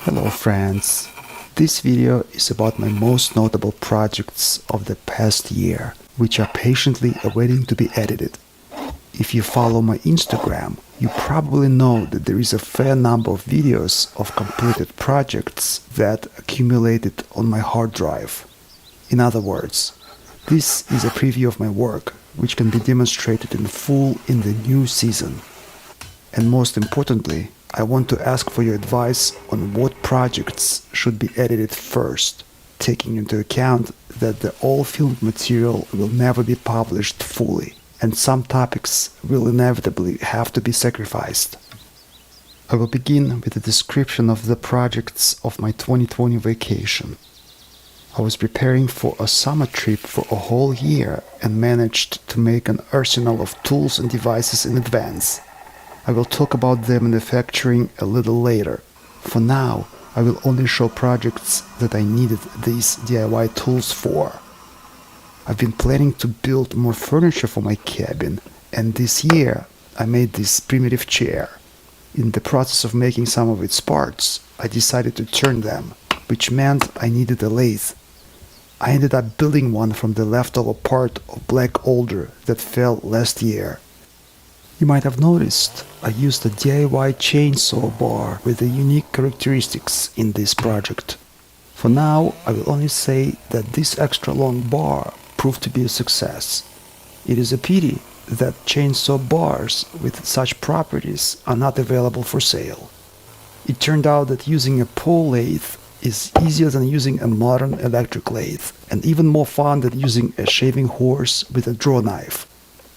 Hello friends, this video is about my most notable projects of the past year, which are patiently awaiting to be edited. If you follow my Instagram, you probably know that there is a fair number of videos of completed projects that accumulated on my hard drive. In other words, this is a preview of my work, which can be demonstrated in full in the new season. And most importantly, I want to ask for your advice on what projects should be edited first, taking into account that the all filmed material will never be published fully, and some topics will inevitably have to be sacrificed. I will begin with a description of the projects of my 2020 vacation. I was preparing for a summer trip for a whole year and managed to make an arsenal of tools and devices in advance. I will talk about their manufacturing a little later. For now, I will only show projects that I needed these DIY tools for. I've been planning to build more furniture for my cabin, and this year I made this primitive chair. In the process of making some of its parts, I decided to turn them, which meant I needed a lathe. I ended up building one from the leftover part of black alder that fell last year. You might have noticed I used a DIY chainsaw bar with the unique characteristics in this project. For now, I will only say that this extra long bar proved to be a success. It is a pity that chainsaw bars with such properties are not available for sale. It turned out that using a pole lathe is easier than using a modern electric lathe, and even more fun than using a shaving horse with a draw knife.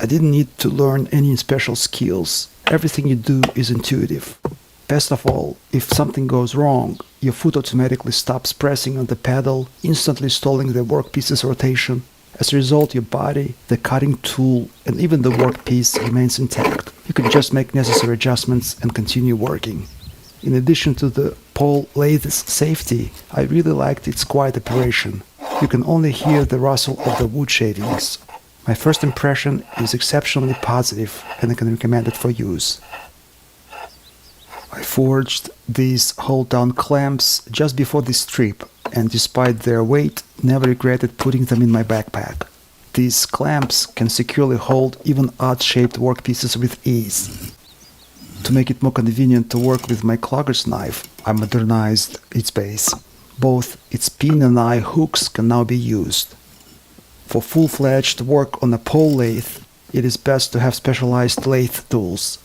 I didn't need to learn any special skills. Everything you do is intuitive. Best of all, if something goes wrong, your foot automatically stops pressing on the pedal, instantly stalling the workpiece's rotation. As a result, your body, the cutting tool, and even the workpiece remains intact. You can just make necessary adjustments and continue working. In addition to the pole lathe's safety, I really liked its quiet operation. You can only hear the rustle of the wood shavings. My first impression is exceptionally positive, and I can recommend it for use. I forged these hold-down clamps just before this trip, and despite their weight, never regretted putting them in my backpack. These clamps can securely hold even odd-shaped workpieces with ease. To make it more convenient to work with my clogger's knife, I modernized its base. Both its pin and eye hooks can now be used. For full-fledged work on a pole lathe, it is best to have specialized lathe tools.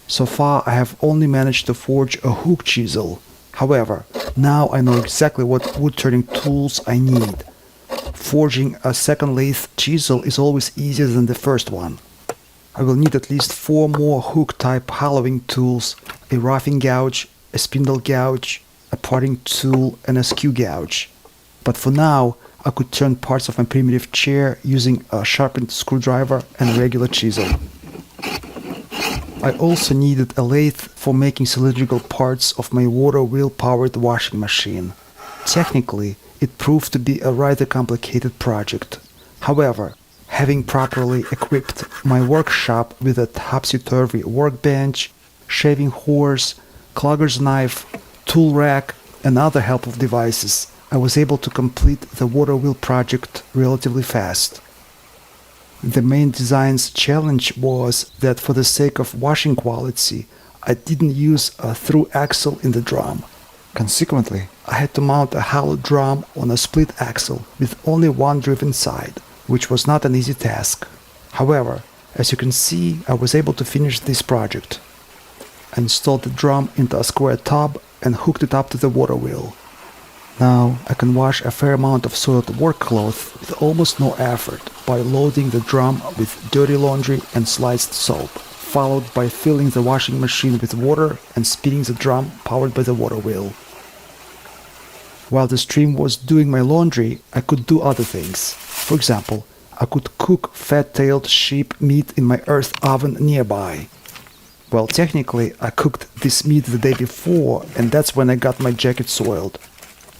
So far, I have only managed to forge a hook chisel. However, now I know exactly what wood-turning tools I need. Forging a second lathe chisel is always easier than the first one. I will need at least 4 more hook-type hollowing tools, a roughing gouge, a spindle gouge, a parting tool, and a skew gouge. But for now, I could turn parts of my primitive chair using a sharpened screwdriver and a regular chisel. I also needed a lathe for making cylindrical parts of my water wheel-powered washing machine. Technically, it proved to be a rather complicated project. However, having properly equipped my workshop with a topsy-turvy workbench, shaving horse, clogger's knife, tool rack, and other helpful devices, I was able to complete the water wheel project relatively fast. The main design's challenge was that for the sake of washing quality, I didn't use a through axle in the drum. Consequently, I had to mount a hollow drum on a split axle with only one driven side, which was not an easy task. However, as you can see, I was able to finish this project. I installed the drum into a square tub and hooked it up to the water wheel. Now I can wash a fair amount of soiled work cloth with almost no effort by loading the drum with dirty laundry and sliced soap, followed by filling the washing machine with water and spinning the drum powered by the water wheel. While the stream was doing my laundry, I could do other things. For example, I could cook fat-tailed sheep meat in my earth oven nearby. Well, technically, I cooked this meat the day before, and that's when I got my jacket soiled.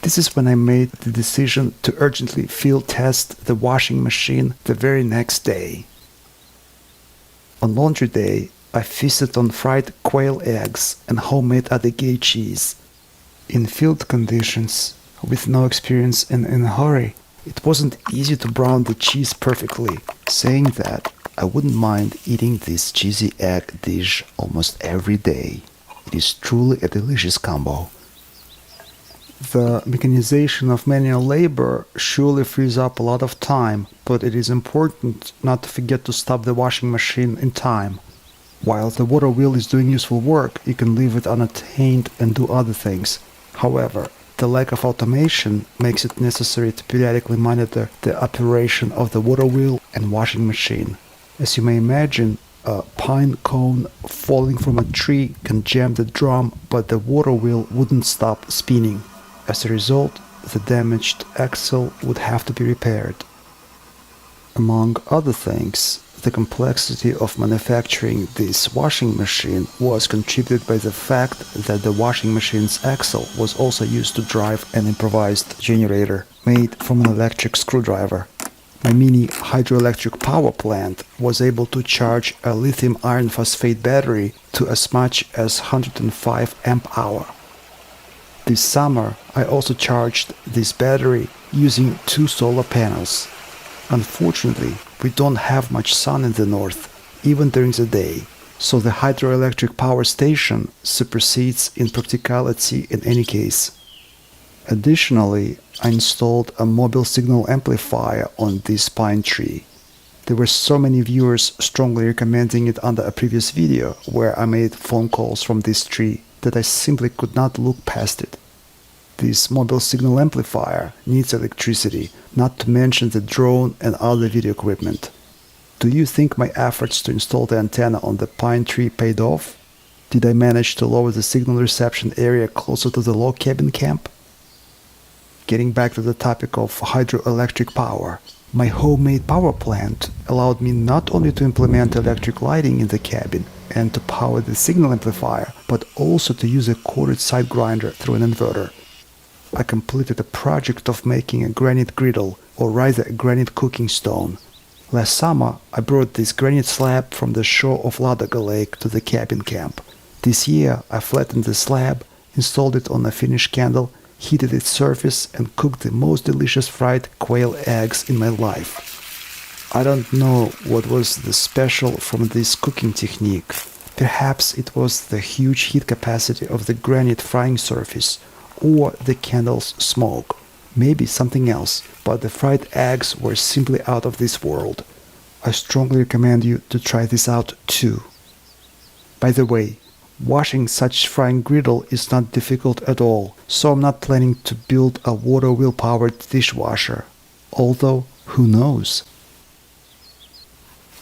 This is when I made the decision to urgently field test the washing machine the very next day. On laundry day, I feasted on fried quail eggs and homemade Advoko cheese. In field conditions, with no experience and in a hurry, it wasn't easy to brown the cheese perfectly. Saying that, I wouldn't mind eating this cheesy egg dish almost every day. It is truly a delicious combo. The mechanization of manual labor surely frees up a lot of time, but it is important not to forget to stop the washing machine in time. While the water wheel is doing useful work, you can leave it unattained and do other things. However, the lack of automation makes it necessary to periodically monitor the operation of the water wheel and washing machine. As you may imagine, a pine cone falling from a tree can jam the drum, but the water wheel wouldn't stop spinning. As a result, the damaged axle would have to be repaired. Among other things, the complexity of manufacturing this washing machine was contributed by the fact that the washing machine's axle was also used to drive an improvised generator made from an electric screwdriver. My mini hydroelectric power plant was able to charge a lithium iron phosphate battery to as much as 105 amp-hour. This summer, I also charged this battery using 2 solar panels. Unfortunately, we don't have much sun in the north, even during the day, so the hydroelectric power station supersedes in practicality in any case. Additionally, I installed a mobile signal amplifier on this pine tree. There were so many viewers strongly recommending it under a previous video where I made phone calls from this tree that I simply could not look past it. This mobile signal amplifier needs electricity, not to mention the drone and other video equipment. Do you think my efforts to install the antenna on the pine tree paid off? Did I manage to lower the signal reception area closer to the log cabin camp? Getting back to the topic of hydroelectric power, my homemade power plant allowed me not only to implement electric lighting in the cabin and to power the signal amplifier, but also to use a corded side grinder through an inverter. I completed a project of making a granite griddle, or rather a granite cooking stone. Last summer, I brought this granite slab from the shore of Ladoga Lake to the cabin camp. This year, I flattened the slab, installed it on a finished candle, heated its surface, and cooked the most delicious fried quail eggs in my life. I don't know what was the special from this cooking technique. Perhaps it was the huge heat capacity of the granite frying surface, or the candle's smoke. Maybe something else, but the fried eggs were simply out of this world. I strongly recommend you to try this out too. By the way, washing such frying griddle is not difficult at all, so I'm not planning to build a water wheel powered dishwasher. Although, who knows?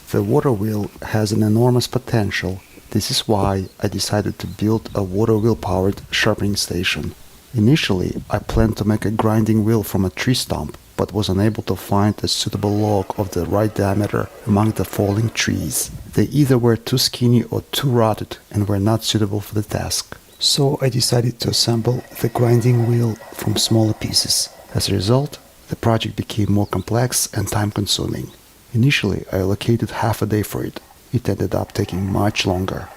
The water wheel has an enormous potential. This is why I decided to build a water wheel powered sharpening station. Initially, I planned to make a grinding wheel from a tree stump, but was unable to find a suitable log of the right diameter among the falling trees. They either were too skinny or too rotted and were not suitable for the task. So I decided to assemble the grinding wheel from smaller pieces. As a result, the project became more complex and time-consuming. Initially, I allocated half a day for it. It ended up taking much longer.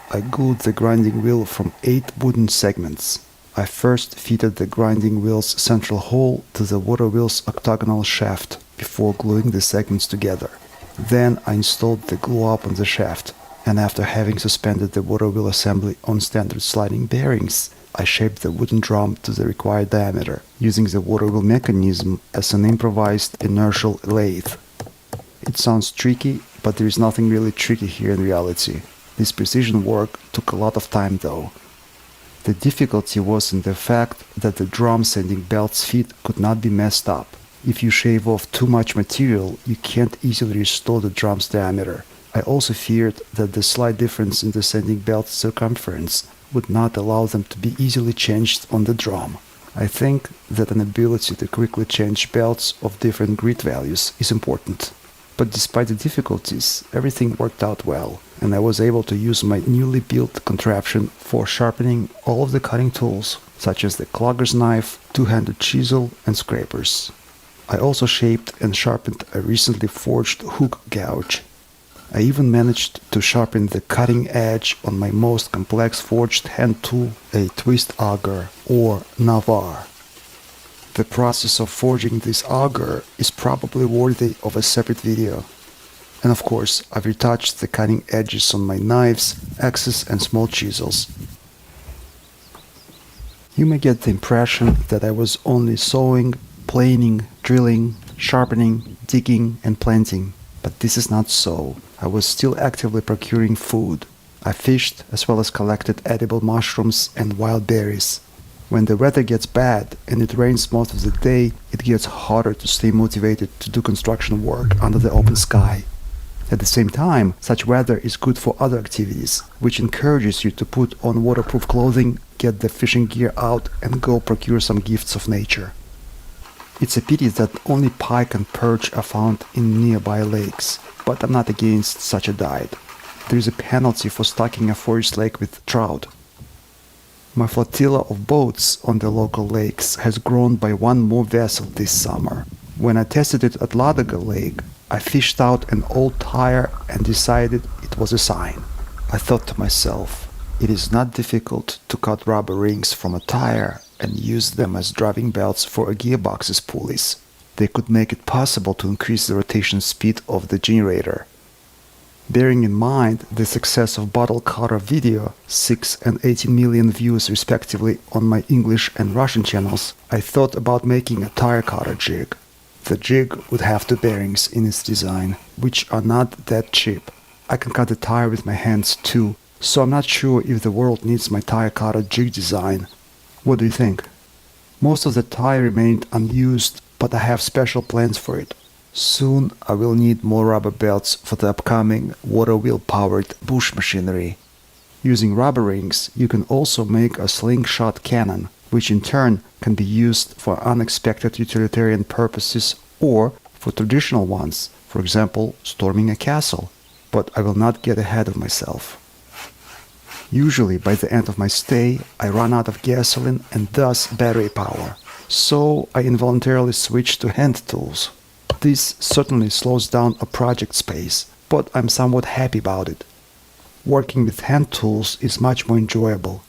I glued the grinding wheel from 8 wooden segments. I first fitted the grinding wheel's central hole to the water wheel's octagonal shaft before gluing the segments together. Then I installed the glue up on the shaft, and after having suspended the water wheel assembly on standard sliding bearings, I shaped the wooden drum to the required diameter, using the water wheel mechanism as an improvised inertial lathe. It sounds tricky, but there is nothing really tricky here in reality. This precision work took a lot of time though. The difficulty was in the fact that the drum sanding belt's feet could not be messed up. If you shave off too much material, you can't easily restore the drum's diameter. I also feared that the slight difference in the sanding belt's circumference would not allow them to be easily changed on the drum. I think that an ability to quickly change belts of different grit values is important. But despite the difficulties, everything worked out well, and I was able to use my newly built contraption for sharpening all of the cutting tools, such as the clogger's knife, two-handed chisel, and scrapers. I also shaped and sharpened a recently forged hook gouge. I even managed to sharpen the cutting edge on my most complex forged hand tool, a twist auger or navar. The process of forging this auger is probably worthy of a separate video. And of course, I've retouched the cutting edges on my knives, axes and small chisels. You may get the impression that I was only sawing, planing, drilling, sharpening, digging and planting, but this is not so. I was still actively procuring food. I fished as well as collected edible mushrooms and wild berries. When the weather gets bad and it rains most of the day, it gets harder to stay motivated to do construction work under the open sky. At the same time, such weather is good for other activities, which encourages you to put on waterproof clothing, get the fishing gear out and go procure some gifts of nature. It's a pity that only pike and perch are found in nearby lakes, but I'm not against such a diet. There is a penalty for stocking a forest lake with trout. My flotilla of boats on the local lakes has grown by one more vessel this summer. When I tested it at Ladoga Lake, I fished out an old tire and decided it was a sign. I thought to myself, it is not difficult to cut rubber rings from a tire and use them as driving belts for a gearbox's pulleys. They could make it possible to increase the rotation speed of the generator. Bearing in mind the success of bottle cutter video, 6 and 18 million views respectively on my English and Russian channels, I thought about making a tire cutter jig. The jig would have two bearings in its design, which are not that cheap. I can cut the tire with my hands too, so I'm not sure if the world needs my tire cutter jig design. What do you think? Most of the tire remained unused, but I have special plans for it. Soon I will need more rubber belts for the upcoming water wheel powered bush machinery. Using rubber rings, you can also make a slingshot cannon, which in turn can be used for unexpected utilitarian purposes or for traditional ones, for example, storming a castle. But I will not get ahead of myself. Usually by the end of my stay, I run out of gasoline and thus battery power. So I involuntarily switch to hand tools. This certainly slows down a project's pace, but I'm somewhat happy about it. Working with hand tools is much more enjoyable.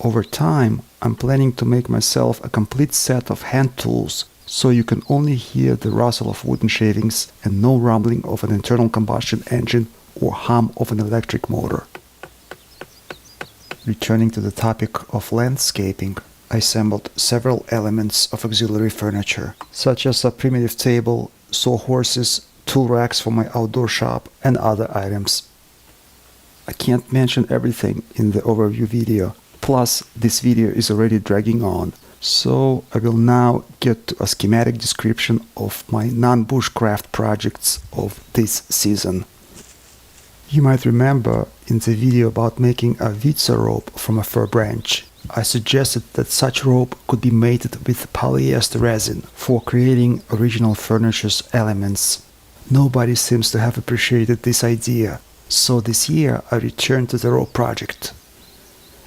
Over time, I'm planning to make myself a complete set of hand tools, so you can only hear the rustle of wooden shavings and no rumbling of an internal combustion engine or hum of an electric motor. Returning to the topic of landscaping, I assembled several elements of auxiliary furniture, such as a primitive table, sawhorses, tool racks for my outdoor shop, and other items. I can't mention everything in the overview video, plus this video is already dragging on, so I will now get to a schematic description of my non-bushcraft projects of this season. You might remember in the video about making a vitsa rope from a fir branch, I suggested that such rope could be mated with polyester resin for creating original furniture's elements. Nobody seems to have appreciated this idea, so this year I returned to the rope project.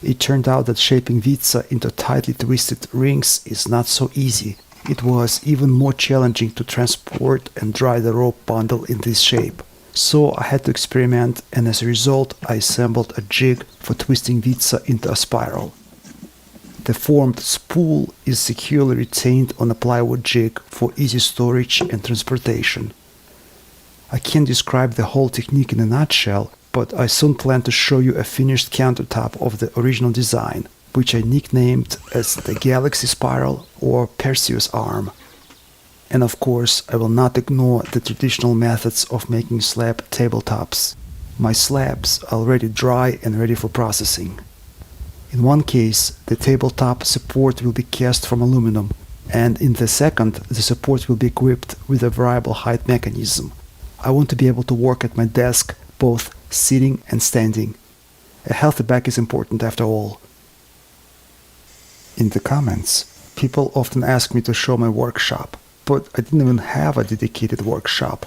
It turned out that shaping vitsa into tightly twisted rings is not so easy. It was even more challenging to transport and dry the rope bundle in this shape. So I had to experiment, and as a result I assembled a jig for twisting vitsa into a spiral. The formed spool is securely retained on a plywood jig for easy storage and transportation. I can't describe the whole technique in a nutshell, but I soon plan to show you a finished countertop of the original design, which I nicknamed as the Galaxy Spiral or Perseus Arm. And of course, I will not ignore the traditional methods of making slab tabletops. My slabs are already dry and ready for processing. In one case, the tabletop support will be cast from aluminum, and in the second, the support will be equipped with a variable height mechanism. I want to be able to work at my desk, both sitting and standing. A healthy back is important after all. In the comments, people often ask me to show my workshop, but I didn't even have a dedicated workshop.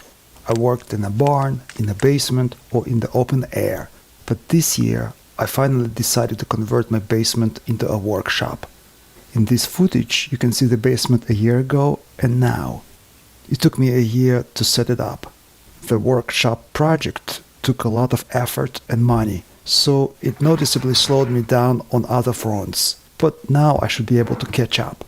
I worked in a barn, in a basement, or in the open air. But this year, I finally decided to convert my basement into a workshop. In this footage, you can see the basement a year ago and now. It took me a year to set it up. The workshop project took a lot of effort and money, so it noticeably slowed me down on other fronts. But now I should be able to catch up.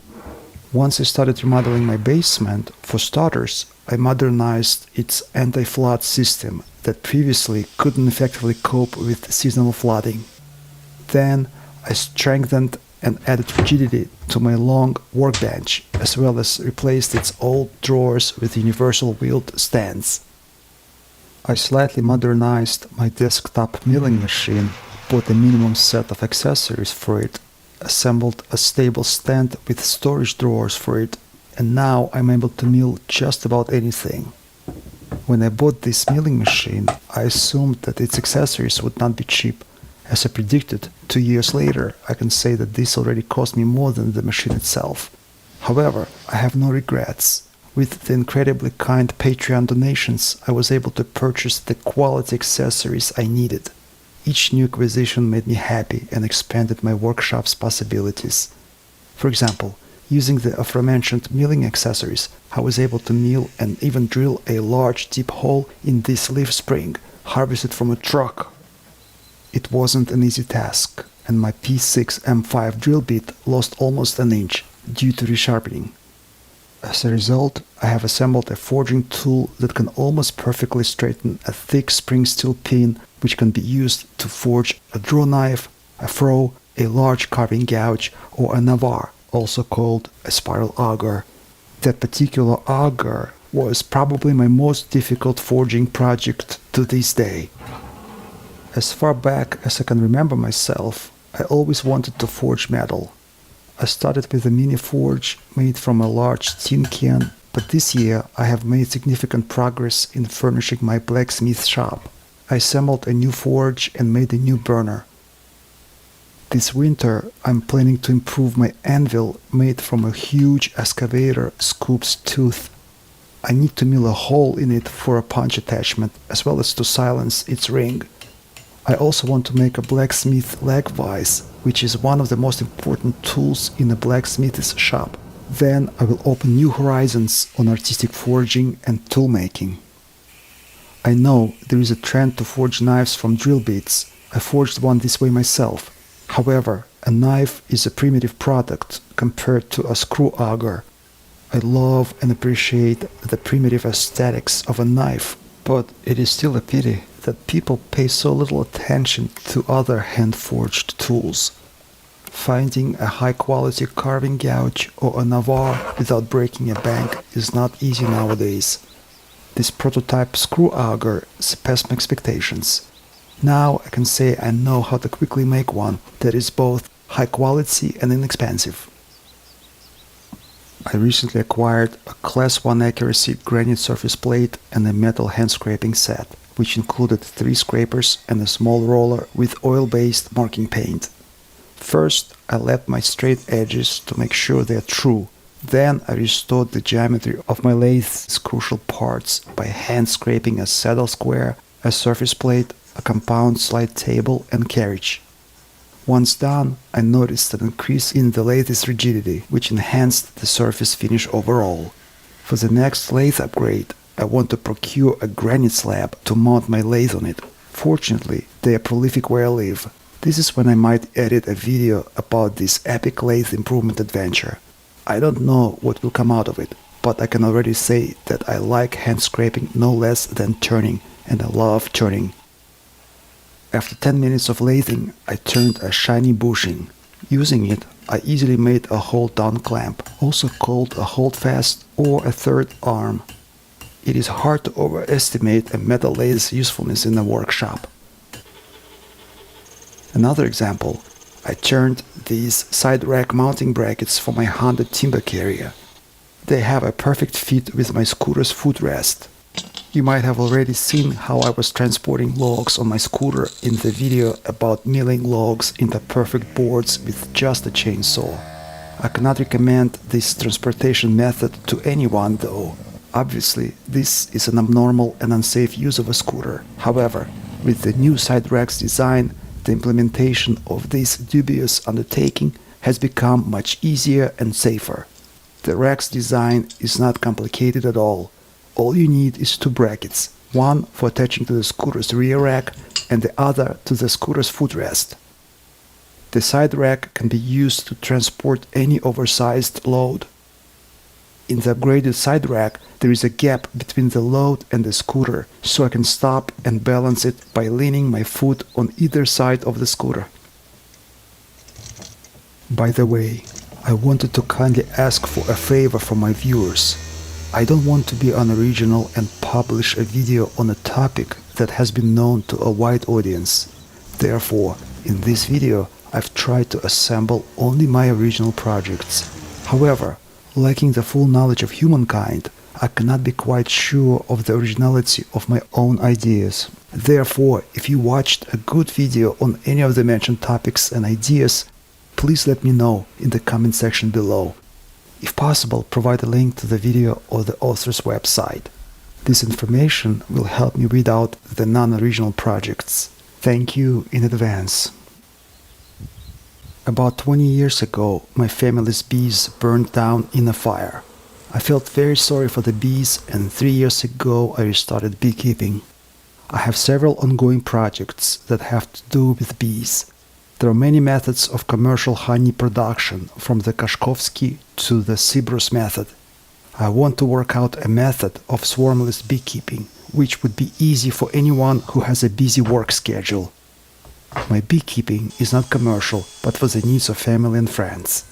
Once I started remodeling my basement, for starters, I modernized its anti-flood system that previously couldn't effectively cope with seasonal flooding. Then I strengthened and added rigidity to my long workbench, as well as replaced its old drawers with universal wheeled stands. I slightly modernized my desktop milling machine, bought a minimum set of accessories for it, assembled a stable stand with storage drawers for it, and now I'm able to mill just about anything. When I bought this milling machine, I assumed that its accessories would not be cheap. As I predicted, 2 years later, I can say that this already cost me more than the machine itself. However, I have no regrets. With the incredibly kind Patreon donations, I was able to purchase the quality accessories I needed. Each new acquisition made me happy and expanded my workshop's possibilities. For example, using the aforementioned milling accessories, I was able to mill and even drill a large deep hole in this leaf spring, harvested from a truck. It wasn't an easy task, and my P6 M5 drill bit lost almost an inch due to resharpening. As a result, I have assembled a forging tool that can almost perfectly straighten a thick spring steel pin, which can be used to forge a draw knife, a froe, a large carving gouge, or a navar, also called a spiral auger. That particular auger was probably my most difficult forging project to this day. As far back as I can remember myself, I always wanted to forge metal. I started with a mini forge made from a large tin can, but this year I have made significant progress in furnishing my blacksmith shop. I assembled a new forge and made a new burner. This winter I'm planning to improve my anvil made from a huge excavator scoop's tooth. I need to mill a hole in it for a punch attachment, as well as to silence its ring. I also want to make a blacksmith leg vise, which is one of the most important tools in a blacksmith's shop. Then I will open new horizons on artistic forging and tool making. I know there is a trend to forge knives from drill bits. I forged one this way myself. However, a knife is a primitive product compared to a screw auger. I love and appreciate the primitive aesthetics of a knife, but it is still a pity that people pay so little attention to other hand-forged tools. Finding a high-quality carving gouge or a navar without breaking a bank is not easy nowadays. This prototype screw auger surpassed my expectations. Now I can say I know how to quickly make one that is both high quality and inexpensive. I recently acquired a Class 1 accuracy granite surface plate and a metal hand scraping set, which included 3 scrapers and a small roller with oil-based marking paint. First, I lapped my straight edges to make sure they are true. Then I restored the geometry of my lathe's crucial parts by hand scraping a saddle square, a surface plate, a compound slide table and carriage. Once done, I noticed an increase in the lathe's rigidity, which enhanced the surface finish overall. For the next lathe upgrade, I want to procure a granite slab to mount my lathe on it. Fortunately, they are prolific where I live. This is when I might edit a video about this epic lathe improvement adventure. I don't know what will come out of it, but I can already say that I like hand scraping no less than turning, and I love turning. After 10 minutes of lathing, I turned a shiny bushing. Using it, I easily made a hold-down clamp, also called a hold-fast or a third arm. It is hard to overestimate a metal lathe's usefulness in a workshop. Another example, I turned these side rack mounting brackets for my Honda timber carrier. They have a perfect fit with my scooter's footrest. You might have already seen how I was transporting logs on my scooter in the video about milling logs into perfect boards with just a chainsaw. I cannot recommend this transportation method to anyone though. Obviously, this is an abnormal and unsafe use of a scooter. However, with the new side racks design, the implementation of this dubious undertaking has become much easier and safer. The rack's design is not complicated at all. All you need is 2 brackets, one for attaching to the scooter's rear rack and the other to the scooter's footrest. The side rack can be used to transport any oversized load. In the upgraded side rack, there is a gap between the load and the scooter, so I can stop and balance it by leaning my foot on either side of the scooter. By the way, I wanted to kindly ask for a favor from my viewers. I don't want to be unoriginal and publish a video on a topic that has been known to a wide audience. Therefore, in this video, I've tried to assemble only my original projects. However, lacking the full knowledge of humankind, I cannot be quite sure of the originality of my own ideas. Therefore, if you watched a good video on any of the mentioned topics and ideas, please let me know in the comment section below. If possible, provide a link to the video or the author's website. This information will help me read out the non-original projects. Thank you in advance. About 20 years ago, my family's bees burned down in a fire. I felt very sorry for the bees, and 3 years ago I restarted beekeeping. I have several ongoing projects that have to do with bees. There are many methods of commercial honey production, from the Kashkovsky to the Cyprus method. I want to work out a method of swarmless beekeeping, which would be easy for anyone who has a busy work schedule. My beekeeping is not commercial, but for the needs of family and friends.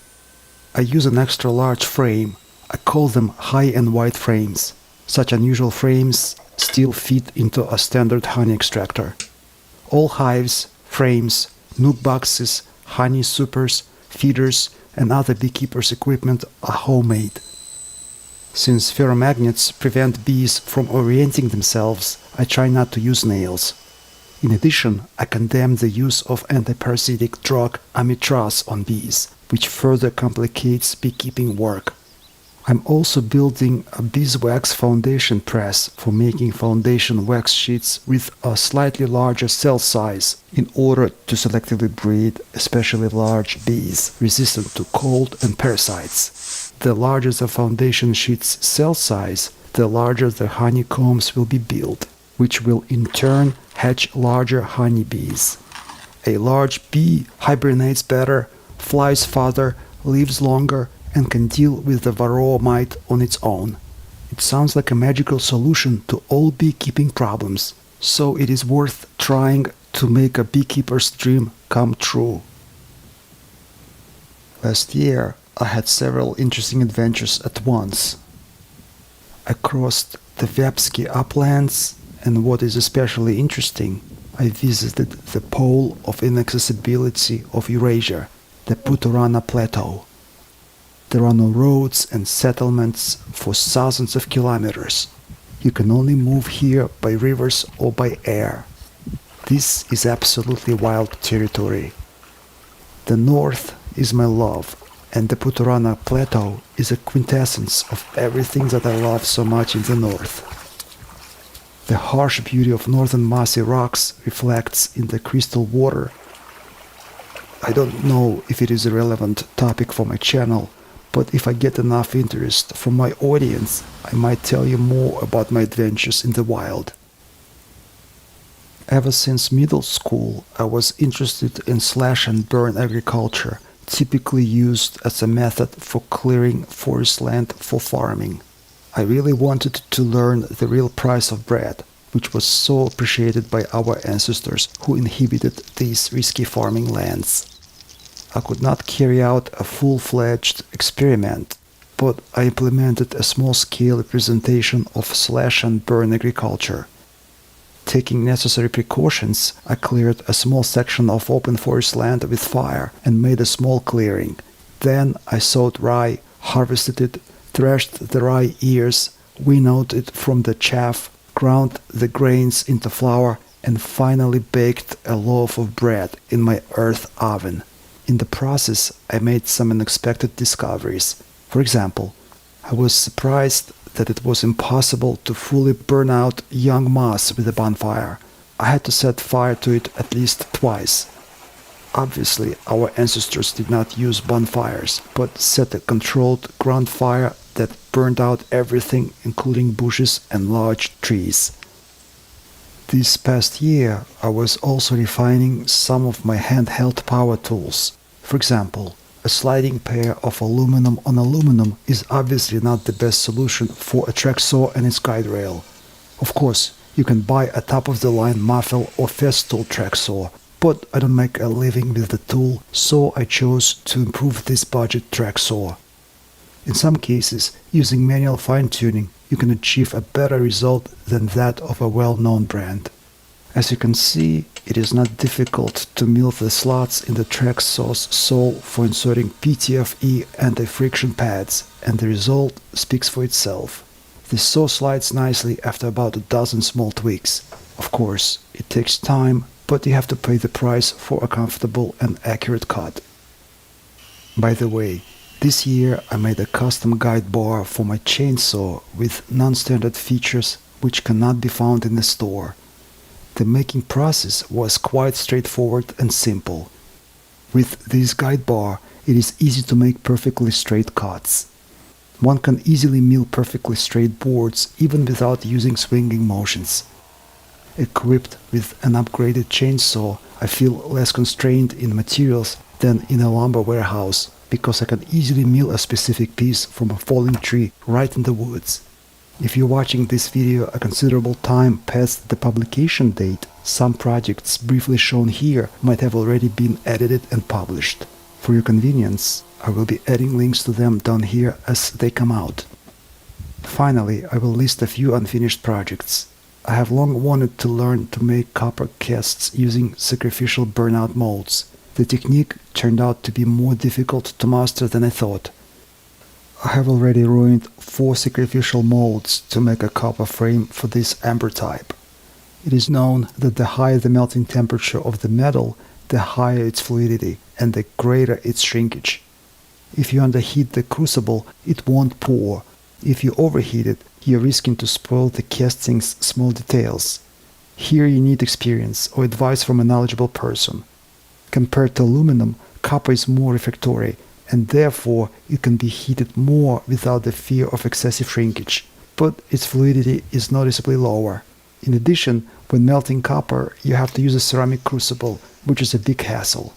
I use an extra large frame. I call them high and wide frames. Such unusual frames still fit into a standard honey extractor. All hives, frames, nuke boxes, honey supers, feeders, and other beekeepers' equipment are homemade. Since ferromagnets prevent bees from orienting themselves, I try not to use nails. In addition, I condemn the use of antiparasitic drug amitraz on bees, which further complicates beekeeping work. I'm also building a beeswax foundation press for making foundation wax sheets with a slightly larger cell size in order to selectively breed especially large bees resistant to cold and parasites. The larger the foundation sheet's cell size, the larger the honeycombs will be built, which will in turn hatch larger honeybees. A large bee hibernates better, flies farther, lives longer, and can deal with the varroa mite on its own. It sounds like a magical solution to all beekeeping problems, so it is worth trying to make a beekeeper's dream come true. Last year, I had several interesting adventures at once. I crossed the Vepsky uplands, and what is especially interesting, I visited the pole of inaccessibility of Eurasia, the Puturana Plateau. There are no roads and settlements for thousands of kilometers. You can only move here by rivers or by air. This is absolutely wild territory. The north is my love, and the Puturana Plateau is a quintessence of everything that I love so much in the north. The harsh beauty of northern massy rocks reflects in the crystal water. I don't know if it is a relevant topic for my channel, but if I get enough interest from my audience, I might tell you more about my adventures in the wild. Ever since middle school, I was interested in slash and burn agriculture, typically used as a method for clearing forest land for farming. I really wanted to learn the real price of bread, which was so appreciated by our ancestors who inhabited these risky farming lands. I could not carry out a full-fledged experiment, but I implemented a small-scale representation of slash and burn agriculture. Taking necessary precautions, I cleared a small section of open forest land with fire and made a small clearing. Then I sowed rye, harvested it, threshed the rye ears, winnowed it from the chaff, ground the grains into flour, and finally baked a loaf of bread in my earth oven. In the process, I made some unexpected discoveries. For example, I was surprised that it was impossible to fully burn out young moss with a bonfire. I had to set fire to it at least twice. Obviously, our ancestors did not use bonfires, but set a controlled ground fire that burned out everything, including bushes and large trees. This past year, I was also refining some of my handheld power tools. For example, a sliding pair of aluminum on aluminum is obviously not the best solution for a track saw and its guide rail. Of course, you can buy a top-of-the-line Muffel or Festool track saw, but I don't make a living with the tool, so I chose to improve this budget track saw. In some cases, using manual fine-tuning, you can achieve a better result than that of a well-known brand. As you can see, it is not difficult to mill the slots in the track saw's sole for inserting PTFE anti-friction pads, and the result speaks for itself. The saw slides nicely after about a dozen small tweaks. Of course, it takes time, but you have to pay the price for a comfortable and accurate cut. By the way, this year I made a custom guide bar for my chainsaw with non-standard features which cannot be found in the store. The making process was quite straightforward and simple. With this guide bar, it is easy to make perfectly straight cuts. One can easily mill perfectly straight boards even without using swinging motions. Equipped with an upgraded chainsaw, I feel less constrained in materials than in a lumber warehouse, because I can easily mill a specific piece from a falling tree right in the woods. If you're watching this video a considerable time past the publication date, some projects briefly shown here might have already been edited and published. For your convenience, I will be adding links to them down here as they come out. Finally, I will list a few unfinished projects. I have long wanted to learn to make copper casts using sacrificial burnout molds. The technique turned out to be more difficult to master than I thought. I have already ruined 4 sacrificial molds to make a copper frame for this amber type. It is known that the higher the melting temperature of the metal, the higher its fluidity and the greater its shrinkage. If you underheat the crucible, it won't pour. If you overheat it, you're risking to spoil the casting's small details. Here you need experience or advice from a knowledgeable person. Compared to aluminum, copper is more refractory, and therefore it can be heated more without the fear of excessive shrinkage, but its fluidity is noticeably lower. In addition, when melting copper, you have to use a ceramic crucible, which is a big hassle.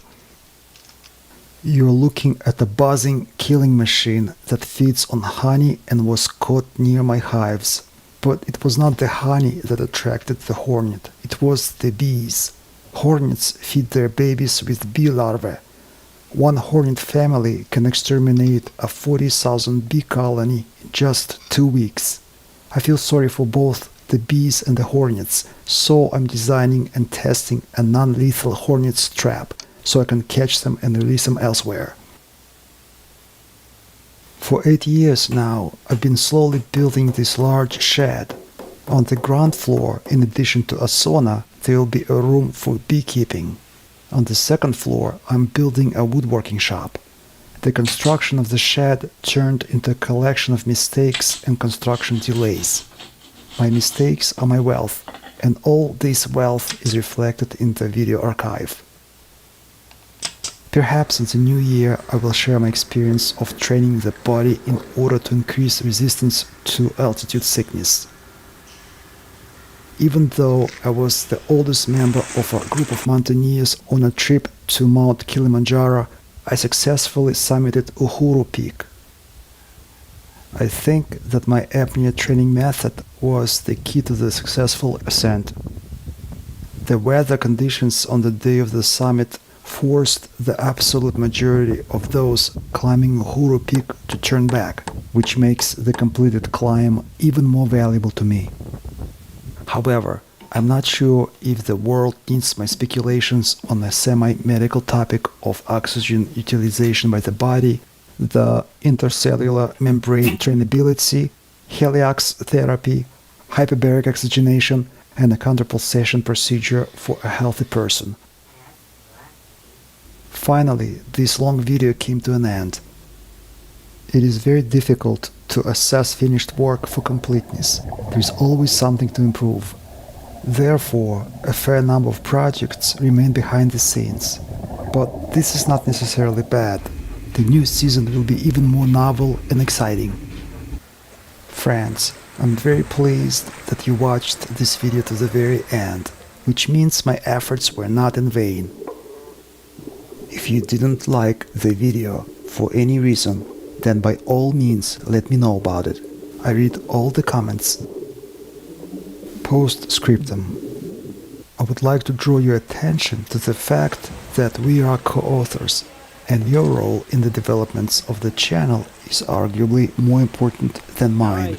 You're looking at a buzzing, killing machine that feeds on honey and was caught near my hives. But it was not the honey that attracted the hornet, it was the bees. Hornets feed their babies with bee larvae. One hornet family can exterminate a 40,000 bee colony in just 2 weeks. I feel sorry for both the bees and the hornets, so I'm designing and testing a non-lethal hornets trap so I can catch them and release them elsewhere. For 8 years now, I've been slowly building this large shed. On the ground floor, in addition to a sauna, there will be a room for beekeeping. On the second floor, I'm building a woodworking shop. The construction of the shed turned into a collection of mistakes and construction delays. My mistakes are my wealth, and all this wealth is reflected in the video archive. Perhaps in the new year I will share my experience of training the body in order to increase resistance to altitude sickness. Even though I was the oldest member of a group of mountaineers on a trip to Mount Kilimanjaro, I successfully summited Uhuru Peak. I think that my apnea training method was the key to the successful ascent. The weather conditions on the day of the summit forced the absolute majority of those climbing Uhuru Peak to turn back, which makes the completed climb even more valuable to me. However, I'm not sure if the world needs my speculations on the semi-medical topic of oxygen utilization by the body, the intercellular membrane trainability, heliox therapy, hyperbaric oxygenation, and a counterpulsation procedure for a healthy person. Finally, this long video came to an end. It is very difficult to assess finished work for completeness. There is always something to improve. Therefore, a fair number of projects remain behind the scenes. But this is not necessarily bad. The new season will be even more novel and exciting. Friends, I'm very pleased that you watched this video to the very end, which means my efforts were not in vain. If you didn't like the video for any reason, then by all means let me know about it. I read all the comments. Postscriptum. I would like to draw your attention to the fact that we are co-authors, and your role in the developments of the channel is arguably more important than mine.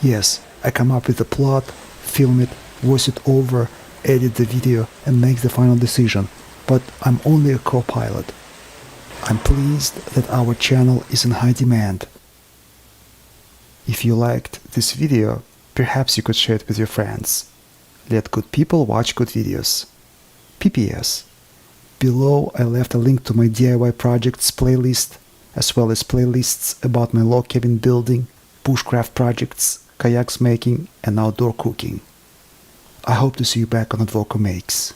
Yes, I come up with the plot, film it, voice it over, edit the video, and make the final decision, but I'm only a co-pilot. I'm pleased that our channel is in high demand. If you liked this video, perhaps you could share it with your friends. Let good people watch good videos. PPS. Below I left a link to my DIY projects playlist, as well as playlists about my log cabin building, bushcraft projects, kayaks making, and outdoor cooking. I hope to see you back on Advoko Makes.